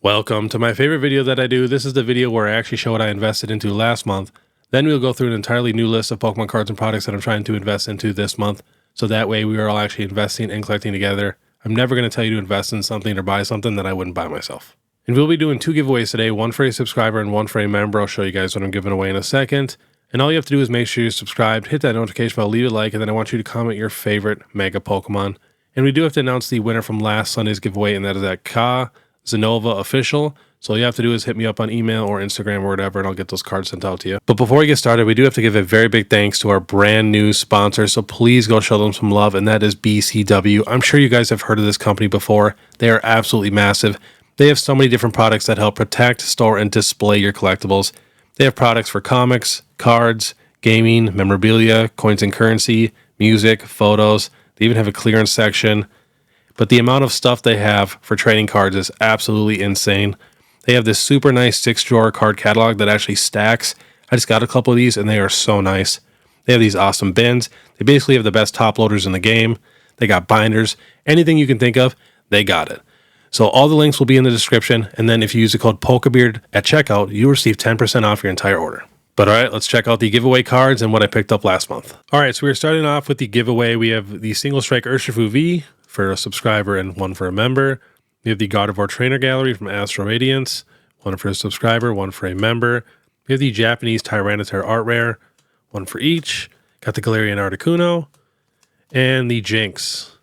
Welcome to my favorite video that I do. This is the video where I actually show what I invested into last month. Then we'll go through an entirely new list of Pokemon cards and products that I'm trying to invest into this month. So that way we are all actually investing and collecting together. I'm never going to tell you to invest in something or buy something that I wouldn't buy myself. And we'll be doing two giveaways today, one for a subscriber and one for a member. I'll show you guys what I'm giving away in a second. And all you have to do is make sure you're subscribed, hit that notification bell, leave a like, and then I want you to comment your favorite Mega Pokemon. And we do have to announce the winner from last Sunday's giveaway, and that is that Zenova Official. So all you have to do is hit me up on email or Instagram or whatever, and I'll get those cards sent out to you. But before we get started, we do have to give a very big thanks to our brand new sponsor. So please go show them some love, and that is BCW. I'm sure you guys have heard of this company before. They are absolutely massive. They have so many different products that help protect, store, and display your collectibles. They have products for comics, cards, gaming, memorabilia, coins and currency, music, photos. They even have a clearance section. But the amount of stuff they have for trading cards is absolutely insane. They have this super nice 6-drawer card catalog that actually stacks. I just got a couple of these and they are so nice. They have these awesome bins. They basically have the best top loaders in the game. They got binders. Anything you can think of, they got it. So all the links will be in the description. And then if you use the code PokeBeard at checkout, you'll receive 10% off your entire order. But all right, let's check out the giveaway cards and what I picked up last month. All right, so we're starting off with the giveaway. We have the Single Strike Urshifu V for a subscriber and one for a member. We have the Gardevoir Trainer Gallery from Astro Radiance, one for a subscriber, one for a member. We have the Japanese Tyranitar Art Rare, one for each. Got the Galarian Articuno, and the Jinx.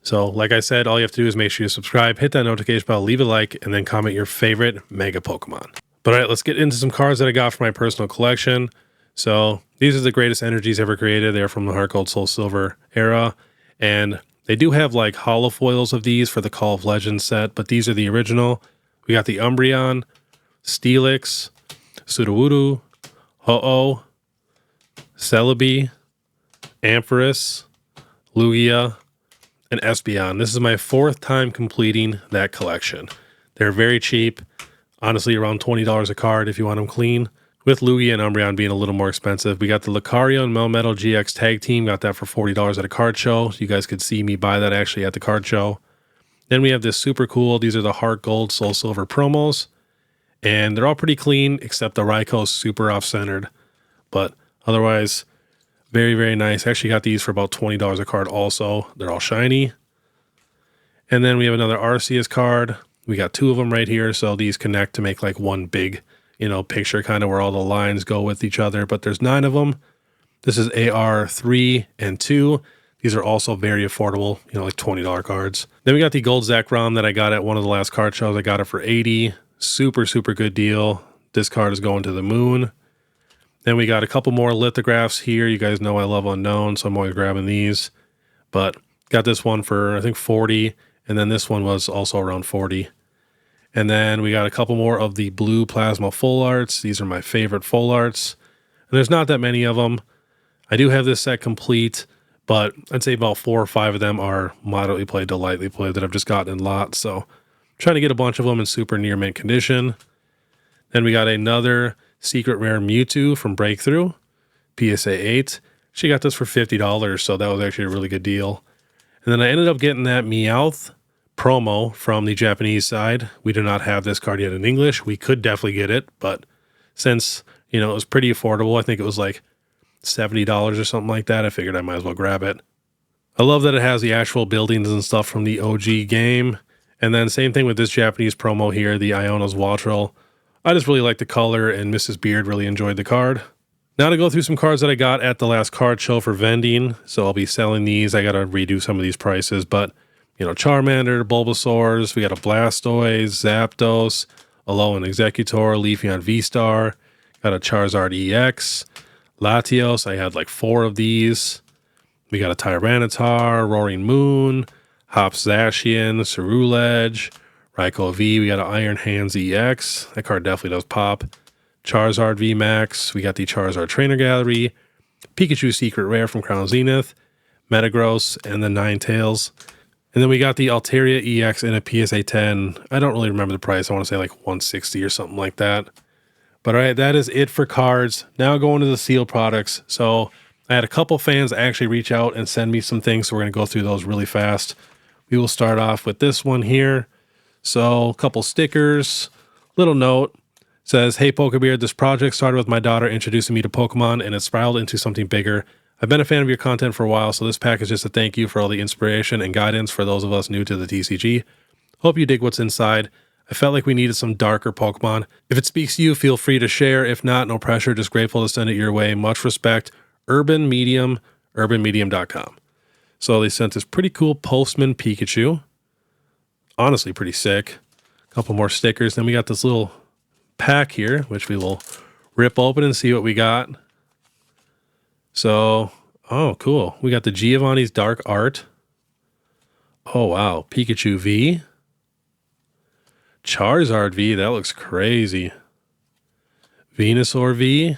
So, like I said, all you have to do is make sure you subscribe, hit that notification bell, leave a like, and then comment your favorite Mega Pokemon. But all right, let's get into some cards that I got for my personal collection. So, these are the greatest energies ever created. They're from the Heart Gold, Soul Silver era, and they do have like hollow foils of these for the Call of Legends set, but these are the original. We got the Umbreon, Steelix, Sudowoodo, Ho-Oh, Celebi, Ampharis, Lugia, and Espeon. This is my fourth time completing that collection. They're very cheap, honestly around $20 a card if you want them clean, with Lugia and Umbreon being a little more expensive. We got the Lucario and Melmetal GX Tag Team. Got that for $40 at a card show. You guys could see me buy that actually at the card show. Then we have this super cool. These are the Heart Gold, Soul Silver promos. And they're all pretty clean, except the Raikou super off-centered. But otherwise, very, very nice. Actually got these for about $20 a card also. They're all shiny. And then we have another Arceus card. We got two of them right here. So these connect to make like one big picture kind of where all the lines go with each other, but there's 9 of them. This is AR 3 and 2. These are also very affordable, like $20 cards. Then we got the Gold Zekrom that I got at one of the last card shows. I got it for $80. Super, super good deal. This card is going to the moon. Then we got a couple more lithographs here. You guys know I love Unknown, so I'm always grabbing these. But got this one for, I think, $40. And then this one was also around $40. And then we got a couple more of the blue plasma full arts. These are my favorite full arts. And there's not that many of them. I do have this set complete, but I'd say about 4 or 5 of them are moderately played to lightly played that I've just gotten in lots. So I'm trying to get a bunch of them in super near mint condition. Then we got another secret rare Mewtwo from Breakthrough, PSA 8. She got this for $50, so that was actually a really good deal. And then I ended up getting that Meowth promo from the Japanese side. We do not have this card yet in English. We could definitely get it, but since, it was pretty affordable, I think it was like $70 or something like that, I figured I might as well grab it. I love that it has the actual buildings and stuff from the OG game. And then same thing with this Japanese promo here, the Iono's Waltrell. I just really like the color, and Mrs. Beard really enjoyed the card. Now to go through some cards that I got at the last card show for vending. So I'll be selling these. I got to redo some of these prices, but Charmander, Bulbasaurs, we got a Blastoise, Zapdos, Alolan Executor, Leafeon V-Star, got a Charizard EX, Latios, I had like 4 of these. We got a Tyranitar, Roaring Moon, Hops Zacian, Ceruledge, Raikou V, we got an Iron Hands EX, that card definitely does pop. Charizard VMAX, we got the Charizard Trainer Gallery, Pikachu Secret Rare from Crown Zenith, Metagross, and the Ninetales. And then we got the Altaria EX in a PSA 10. I don't really remember the price. I want to say like $160 or something like that. But all right, that is it for cards. Now going to the sealed products. So I had a couple fans actually reach out and send me some things, so we're going to go through those really fast. We will start off with this one here. So a couple stickers, little note says, "Hey PokeBeard, this project started with my daughter introducing me to Pokemon and it spiraled into something bigger. I've been a fan of your content for a while, so this pack is just a thank you for all the inspiration and guidance for those of us new to the TCG. Hope you dig what's inside. I felt like we needed some darker Pokemon. If it speaks to you, feel free to share. If not, no pressure. Just grateful to send it your way. Much respect. Urban Medium, urbanmedium.com." So they sent this pretty cool Postman Pikachu. Honestly, pretty sick. A couple more stickers. Then we got this little pack here, which we will rip open and see what we got. So, oh, cool. We got the Giovanni's Dark Art. Oh, wow. Pikachu V. Charizard V. That looks crazy. Venusaur V.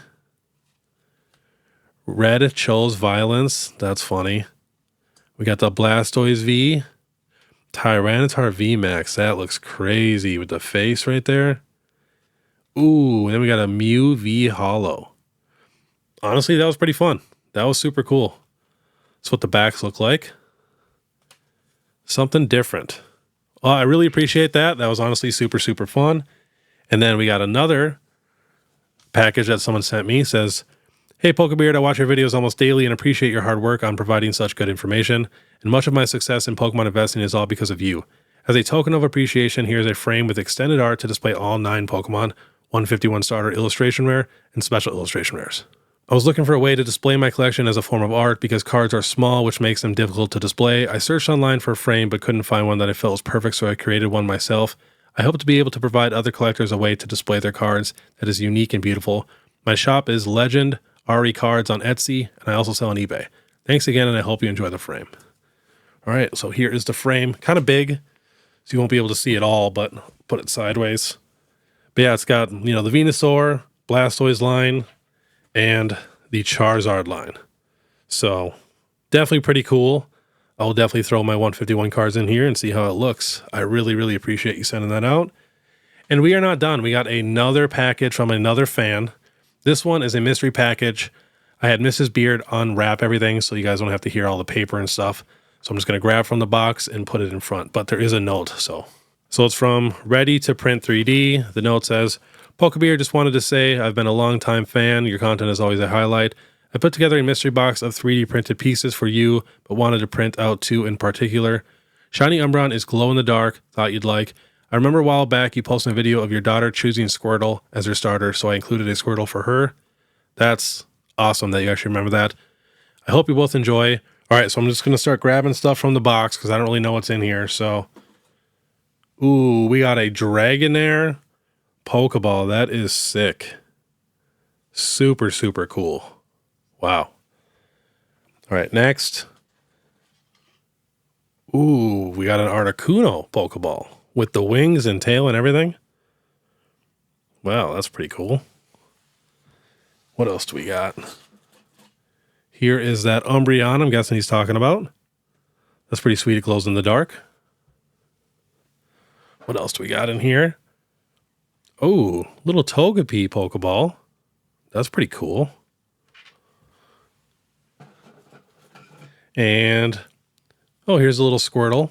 Red Chose Violence. That's funny. We got the Blastoise V. Tyranitar V Max. That looks crazy with the face right there. Ooh, and then we got a Mew V Hollow. Honestly, that was pretty fun. That was super cool. That's what the backs look like. Something different. Well, I really appreciate that. That was honestly super, super fun. And then we got another package that someone sent me. It says, "Hey PokeBeard, I watch your videos almost daily and appreciate your hard work on providing such good information. And much of my success in Pokemon investing is all because of you. As a token of appreciation, here's a frame with extended art to display all 9 Pokemon, 151 starter illustration rare, and special illustration rares. I was looking for a way to display my collection as a form of art because cards are small, which makes them difficult to display. I searched online for a frame but couldn't find one that I felt was perfect, so I created one myself. I hope to be able to provide other collectors a way to display their cards that is unique and beautiful. My shop is Legend RE Cards on Etsy, and I also sell on eBay. Thanks again, and I hope you enjoy the frame." All right, so here is the frame. Kind of big, so you won't be able to see it all, but put it sideways. But yeah, it's got, the Venusaur, Blastoise line, and the Charizard line. So definitely pretty cool. I'll definitely throw my 151 cards in here and see how it looks. I really, really appreciate you sending that out. And we are not done. We got another package from another fan. This one is a mystery package. I had Mrs. Beard unwrap everything so you guys don't have to hear all the paper and stuff. So I'm just going to grab from the box and put it in front. But there is a note. So it's from Ready to Print 3D. The note says, "PokeBeard, just wanted to say I've been a long-time fan. Your content is always a highlight. I put together a mystery box of 3D printed pieces for you, but wanted to print out 2 in particular. Shiny Umbreon is glow-in-the-dark. Thought you'd like. I remember a while back you posted a video of your daughter choosing Squirtle as her starter, so I included a Squirtle for her. That's awesome that you actually remember that. I hope you both enjoy." All right, so I'm just going to start grabbing stuff from the box because I don't really know what's in here. So, ooh, we got a Dragonair Pokeball. That is sick. Super, super cool. Wow. All right, next. Ooh, we got an Articuno Pokeball with the wings and tail and everything. Wow, that's pretty cool. What else do we got? Here is that Umbreon I'm guessing he's talking about. That's pretty sweet. It glows in the dark. What else do we got in here? Oh, little Togepi Pokeball. That's pretty cool. And, oh, here's a little Squirtle.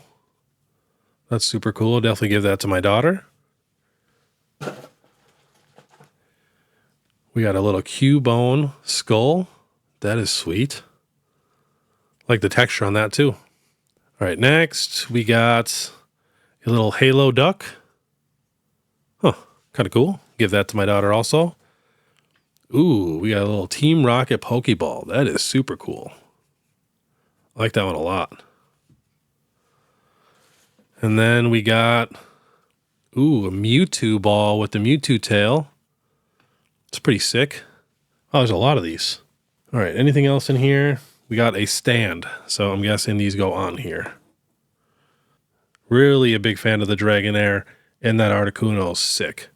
That's super cool. I'll definitely give that to my daughter. We got a little Cubone Skull. That is sweet. Like the texture on that too. All right, next we got a little Halo Duck. Huh, kind of cool. Give that to my daughter also. Ooh, we got a little Team Rocket Pokeball. That is super cool. I like that one a lot. And then we got, ooh, a Mewtwo ball with the Mewtwo tail. It's pretty sick. Oh, there's a lot of these. All right, anything else in here? We got a stand, so I'm guessing these go on here. Really a big fan of the Dragonair, and that Articuno is sick.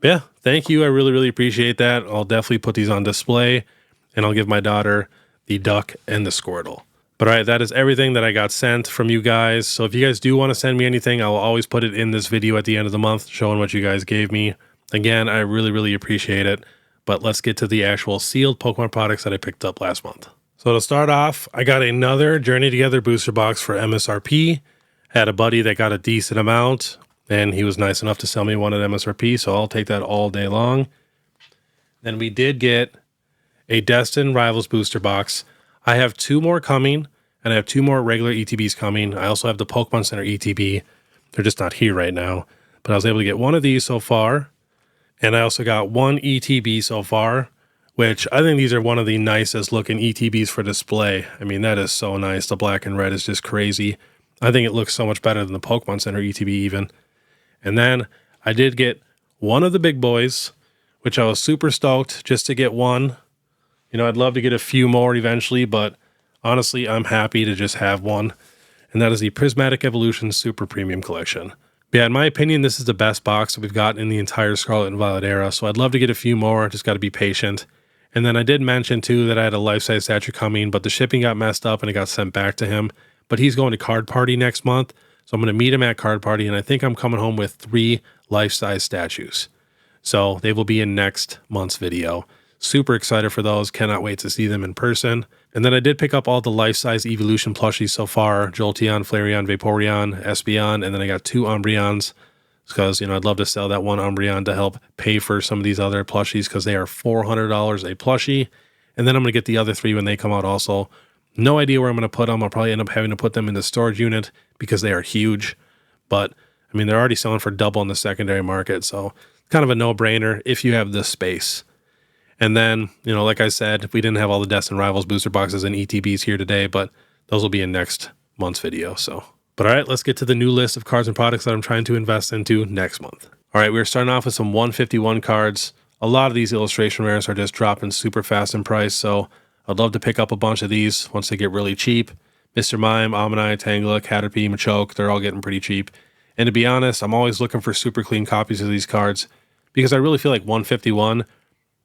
Yeah, thank you. I really, really appreciate that. I'll definitely put these on display, and I'll give my daughter the duck and the Squirtle. But all right, that is everything that I got sent from you guys. So if you guys do want to send me anything, I will always put it in this video at the end of the month, showing what you guys gave me. Again, I really, really appreciate it. But let's get to the actual sealed Pokemon products that I picked up last month. So to start off, I got another Journey Together booster box for MSRP. Had a buddy that got a decent amount. and he was nice enough to sell me one at MSRP, so I'll take that all day long. Then we did get a Destin Rivals booster box. I have 2 more coming, and I have 2 more regular ETBs coming. I also have the Pokemon Center ETB. They're just not here right now, but I was able to get one of these so far, and I also got 1 ETB so far, which I think these are one of the nicest looking ETBs for display. I mean, that is so nice. The black and red is just crazy. I think it looks so much better than the Pokemon Center ETB even. And then I did get one of the big boys, which I was super stoked just to get one. You know, I'd love to get a few more eventually, but honestly, I'm happy to just have one. And that is the Prismatic Evolution Super Premium Collection. But yeah, in my opinion, this is the best box that we've gotten in the entire Scarlet and Violet era, so I'd love to get a few more, just got to be patient. And then I did mention too that I had a life-size statue coming, but the shipping got messed up and it got sent back to him. But he's going to Card Party next month, so I'm going to meet him at Card Party, and I think I'm coming home with 3 life-size statues. So they will be in next month's video. Super excited for those. Cannot wait to see them in person. And then I did pick up all the life-size Evolution plushies so far. Jolteon, Flareon, Vaporeon, Espeon, and then I got 2 Umbreons because, you know, I'd love to sell that 1 Umbreon to help pay for some of these other plushies because they are $400 a plushie. And then I'm going to get the other 3 when they come out also. No idea where I'm going to put them. I'll probably end up having to put them in the storage unit because they are huge. But, I mean, they're already selling for double in the secondary market, so kind of a no-brainer if you have the space. And then, you know, like I said, we didn't have all the Destin Rivals booster boxes and ETBs here today, but those will be in next month's video. So, but all right, let's get to the new list of cards and products that I'm trying to invest into next month. All right, we're starting off with some 151 cards. A lot of these illustration rares are just dropping super fast in price, so I'd love to pick up a bunch of these once they get really cheap. Mr. Mime, Omni, Tangela, Caterpie, Machoke, they're all getting pretty cheap. And to be honest, I'm always looking for super clean copies of these cards because I really feel like 151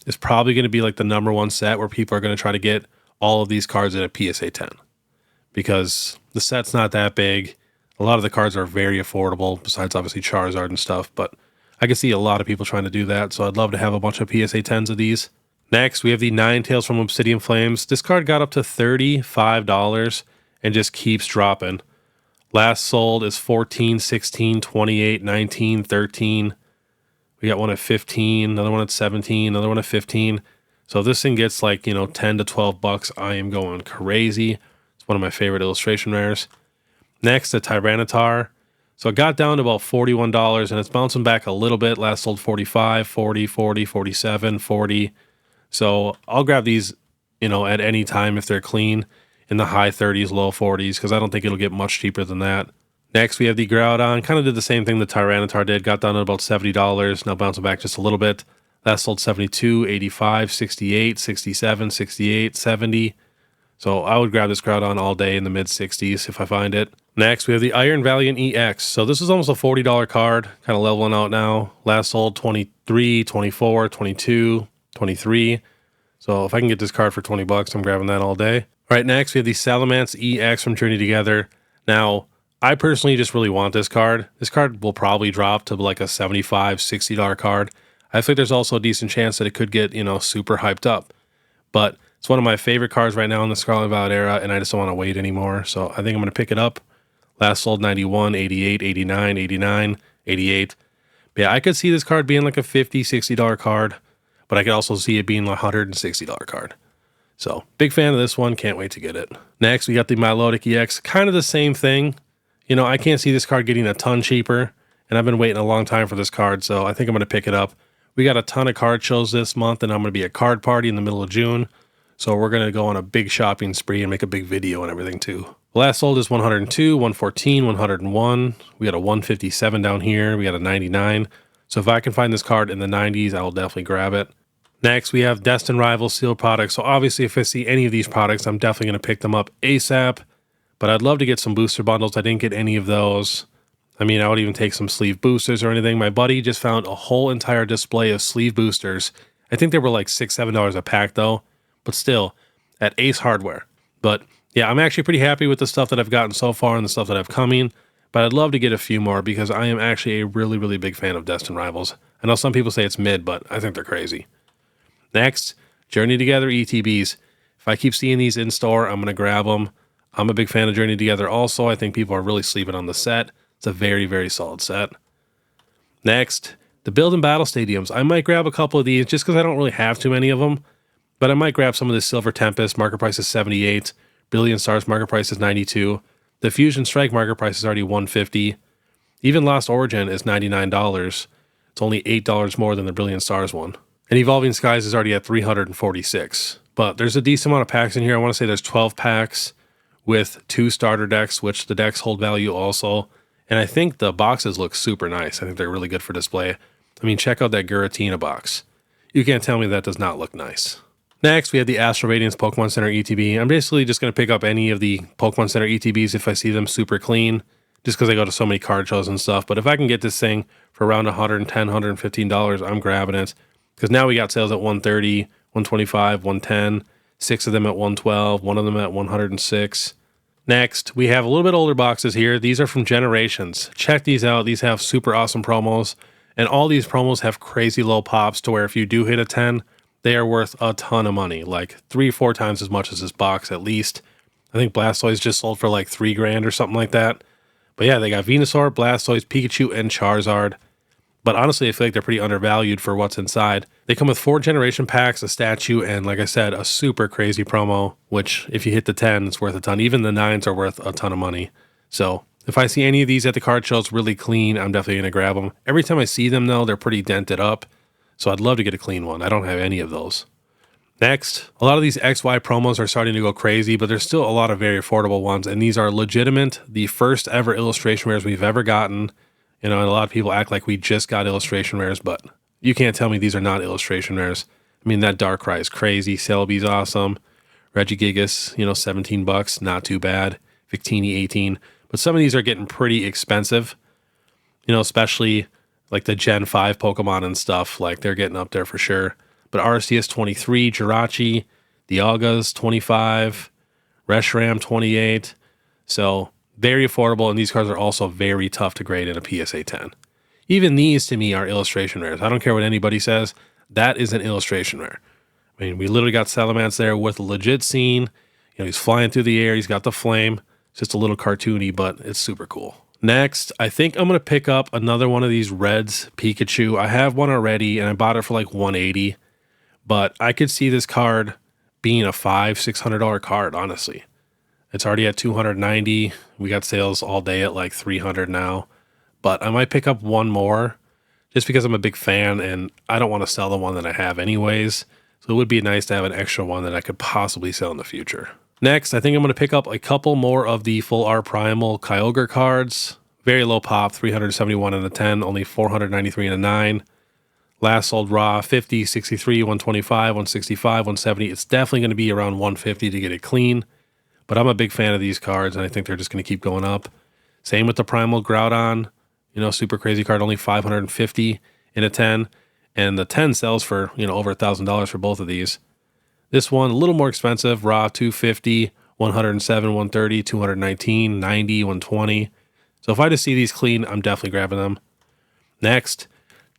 is probably going to be like the #1 set where people are going to try to get all of these cards in a PSA 10 because the set's not that big. A lot of the cards are very affordable besides obviously Charizard and stuff, but I can see a lot of people trying to do that, so I'd love to have a bunch of PSA 10s of these. Next, we have the Ninetales from Obsidian Flames. This card got up to $35 and just keeps dropping. Last sold is 14, 16, 28, 19, 13. We got one at 15, another one at 17, another one at 15. So if this thing gets like, you know, 10 to 12 bucks, I am going crazy. It's one of my favorite illustration rares. Next, the Tyranitar. So it got down to about $41 and it's bouncing back a little bit. Last sold 45, 40, 40, 47, 40. So I'll grab these, you know, at any time if they're clean in the high 30s, low 40s, because I don't think it'll get much cheaper than that. Next, we have the Groudon. Kind of did the same thing the Tyranitar did. Got down to about $70. Now bouncing back just a little bit. Last sold 72, 85, 68, 67, 68, 70. So I would grab this Groudon all day in the mid-60s if I find it. Next, we have the Iron Valiant EX. So this is almost a $40 card. Kind of leveling out now. Last sold 23, 24, 22, 23. So if I can get this card for 20 bucks, I'm grabbing that all day. All right, next we have the Salamence EX from Journey Together. Now, I personally just really want this card. This card will probably drop to like a $75, $60 card. I think there's also a decent chance that it could get, you know, super hyped up. But it's one of my favorite cards right now in the Scarlet and Violet era, and I just don't want to wait anymore. So I think I'm going to pick it up. Last sold 91, 88, 89, 89, 88. But yeah, I could see this card being like a $50, $60 card, but I could also see it being a $160 card. So big fan of this one. Can't wait to get it. Next, we got the Milotic EX. Kind of the same thing. You know, I can't see this card getting a ton cheaper, and I've been waiting a long time for this card, so I think I'm going to pick it up. We got a ton of card shows this month, and I'm going to be at Card Party in the middle of June, so we're going to go on a big shopping spree and make a big video and everything too. Last sold is 102, 114, 101. We got a 157 down here. We got a 99. So if I can find this card in the 90s, I will definitely grab it. Next, we have Destin Rivals sealed products. So obviously, if I see any of these products, I'm definitely going to pick them up ASAP. But I'd love to get some booster bundles. I didn't get any of those. I mean, I would even take some sleeve boosters or anything. My buddy just found a whole entire display of sleeve boosters. I think they were like $6, $7 a pack though. But still, at Ace Hardware. But yeah, I'm actually pretty happy with the stuff that I've gotten so far and the stuff that I've coming. But I'd love to get a few more because I am actually a really, really big fan of Destin Rivals. I know some people say it's mid, but I think they're crazy. Next, Journey Together ETBs. If I keep seeing these in store, I'm going to grab them. I'm a big fan of Journey Together also. I think people are really sleeping on the set. It's a very, very solid set. Next, the build and battle stadiums. I might grab a couple of these just because I don't really have too many of them, but I might grab some of this Silver Tempest. Market price is 78. Brilliant Stars market price is 92. The Fusion Strike market price is already 150. Even Lost Origin is $99. It's only $8 more than the Brilliant Stars one. And Evolving Skies is already at 346. But there's a decent amount of packs in here. I want to say there's 12 packs with 2 starter decks, which the decks hold value also. And I think the boxes look super nice. I think they're really good for display. I mean, check out that Giratina box. You can't tell me that does not look nice. Next, we have the Astral Radiance Pokemon Center ETB. I'm basically just going to pick up any of the Pokemon Center ETBs if I see them super clean, just because I go to so many card shows and stuff. But if I can get this thing for around $110, $115, I'm grabbing it. Because now we got sales at 130, 125, 110, 6 of them at 112, 1 of them at 106. Next, we have a little bit older boxes here. These are from Generations. Check these out. These have super awesome promos. And all these promos have crazy low pops to where if you do hit a 10, they are worth a ton of money. Like 3-4 times as much as this box at least. I think Blastoise just sold for like $3,000 or something like that. But yeah, they got Venusaur, Blastoise, Pikachu, and Charizard. But honestly, I feel like they're pretty undervalued for what's inside. They come with 4 generation packs, a statue, and like I said, a super crazy promo, which if you hit the 10, it's worth a ton. Even the 9s are worth a ton of money. So if I see any of these at the card shows really clean, I'm definitely going to grab them. Every time I see them though, they're pretty dented up. So I'd love to get a clean one. I don't have any of those. Next, a lot of these XY promos are starting to go crazy, but there's still a lot of very affordable ones. And these are legitimate, the first ever illustration rares we've ever gotten. You know, and a lot of people act like we just got illustration rares, but you can't tell me these are not illustration rares. I mean, that Darkrai is crazy. Celebi's awesome. Regigigas, you know, $17, not too bad. Victini, 18. But some of these are getting pretty expensive, you know, especially like the Gen 5 Pokemon and stuff. Like, they're getting up there for sure. But Arceus, 23. Jirachi, Dialga's, 25. Reshiram, 28. So very affordable, and these cards are also very tough to grade in a PSA 10. Even these, to me, are illustration rares. I don't care what anybody says. That is an illustration rare. I mean, we literally got Salamence there with a legit scene. You know, he's flying through the air. He's got the flame. It's just a little cartoony, but it's super cool. Next, I think I'm going to pick up another one of these Reds Pikachu. I have one already, and I bought it for like $180. But I could see this card being a $500-$600 card, honestly. It's already at $290. We got sales all day at like $300 now. But I might pick up one more just because I'm a big fan and I don't want to sell the one that I have anyways. So it would be nice to have an extra one that I could possibly sell in the future. Next, I think I'm going to pick up a couple more of the Full Art Primal Kyogre cards. Very low pop, 371 in a 10, only 493 in a 9. Last sold raw, 50, 63, 125, 165, 170. It's definitely going to be around 150 to get it clean. But I'm a big fan of these cards, and I think they're just going to keep going up. Same with the Primal Groudon. You know, super crazy card, only 550 in a 10. And the 10 sells for, you know, over $1,000 for both of these. This one, a little more expensive. Raw, 250, 107, 130, 219, 90, 120. So if I just see these clean, I'm definitely grabbing them. Next,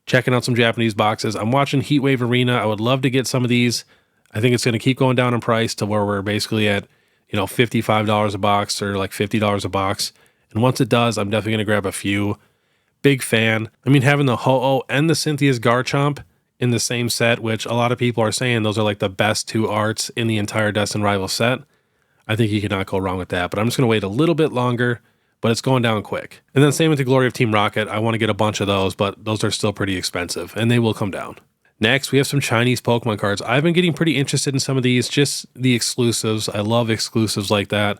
checking out some Japanese boxes. I'm watching Heatwave Arena. I would love to get some of these. I think it's going to keep going down in price to where we're basically at, you know, $55 a box or like $50 a box. And once it does, I'm definitely going to grab a few. Big fan. I mean, having the Ho-Oh and the Cynthia's Garchomp in the same set, which a lot of people are saying those are like the best 2 arts in the entire Destined Rival set. I think you cannot go wrong with that. But I'm just going to wait a little bit longer, but it's going down quick. And then same with the Glory of Team Rocket. I want to get a bunch of those, but those are still pretty expensive and they will come down. Next, we have some Chinese Pokemon cards. I've been getting pretty interested in some of these, just the exclusives. I love exclusives like that.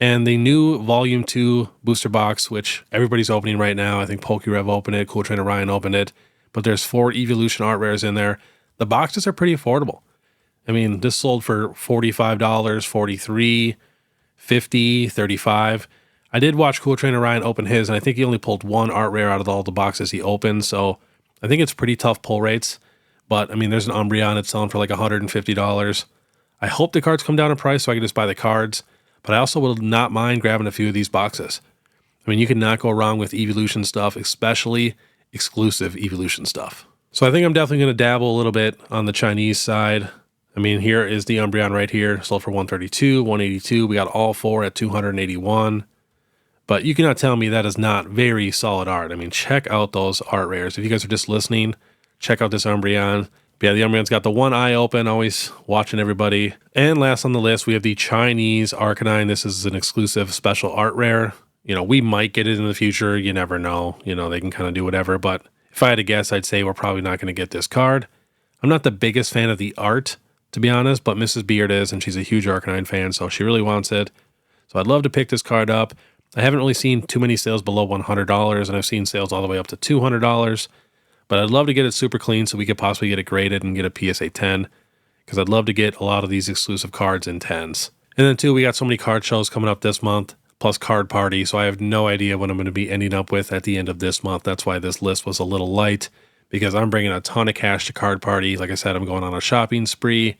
And the new Volume 2 booster box, which everybody's opening right now. I think PokeRev opened it, Cool Trainer Ryan opened it. But there's 4 Evolution art rares in there. The boxes are pretty affordable. I mean, this sold for $45, $43, $50, $35. I did watch Cool Trainer Ryan open his, and I think he only pulled 1 art rare out of all the boxes he opened. So I think it's pretty tough pull rates. But, I mean, there's an Umbreon that's selling for like $150. I hope the cards come down in price so I can just buy the cards. But I also will not mind grabbing a few of these boxes. I mean, you cannot go wrong with Evolution stuff, especially exclusive Evolution stuff. So I think I'm definitely going to dabble a little bit on the Chinese side. I mean, here is the Umbreon right here. Sold for $132, $182. We got all 4 at $281. But you cannot tell me that is not very solid art. I mean, check out those art rares. If you guys are just listening, check out this Umbreon. But yeah, the Umbreon's got the one eye open, always watching everybody. And last on the list, we have the Chinese Arcanine. This is an exclusive special art rare. You know, we might get it in the future. You never know. You know, they can kind of do whatever. But if I had to guess, I'd say we're probably not going to get this card. I'm not the biggest fan of the art, to be honest, but Mrs. Beard is, and she's a huge Arcanine fan, so she really wants it. So I'd love to pick this card up. I haven't really seen too many sales below $100, and I've seen sales all the way up to $200. But I'd love to get it super clean so we could possibly get it graded and get a PSA 10, because I'd love to get a lot of these exclusive cards in 10s. And then too, we got so many card shows coming up this month, plus card party, so I have no idea what I'm going to be ending up with at the end of this month. That's why this list was a little light, because I'm bringing a ton of cash to card party. Like I said, I'm going on a shopping spree.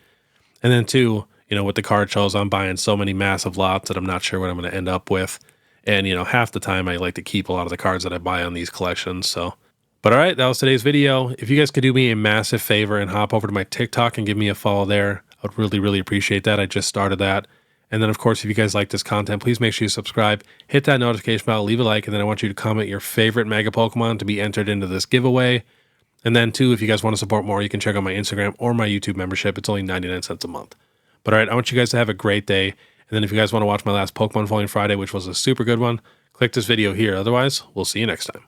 And then too, you know, with the card shows, I'm buying so many massive lots that I'm not sure what I'm going to end up with. And, you know, half the time I like to keep a lot of the cards that I buy on these collections. So, but all right, that was today's video. If you guys could do me a massive favor and hop over to my TikTok and give me a follow there, I would really, really appreciate that. I just started that. And then, of course, if you guys like this content, please make sure you subscribe, hit that notification bell, leave a like, and then I want you to comment your favorite Mega Pokemon to be entered into this giveaway. And then, too, if you guys want to support more, you can check out my Instagram or my YouTube membership. It's only 99 cents a month. But all right, I want you guys to have a great day. And then if you guys want to watch my last Pokemon Falling Friday, which was a super good one, click this video here. Otherwise, we'll see you next time.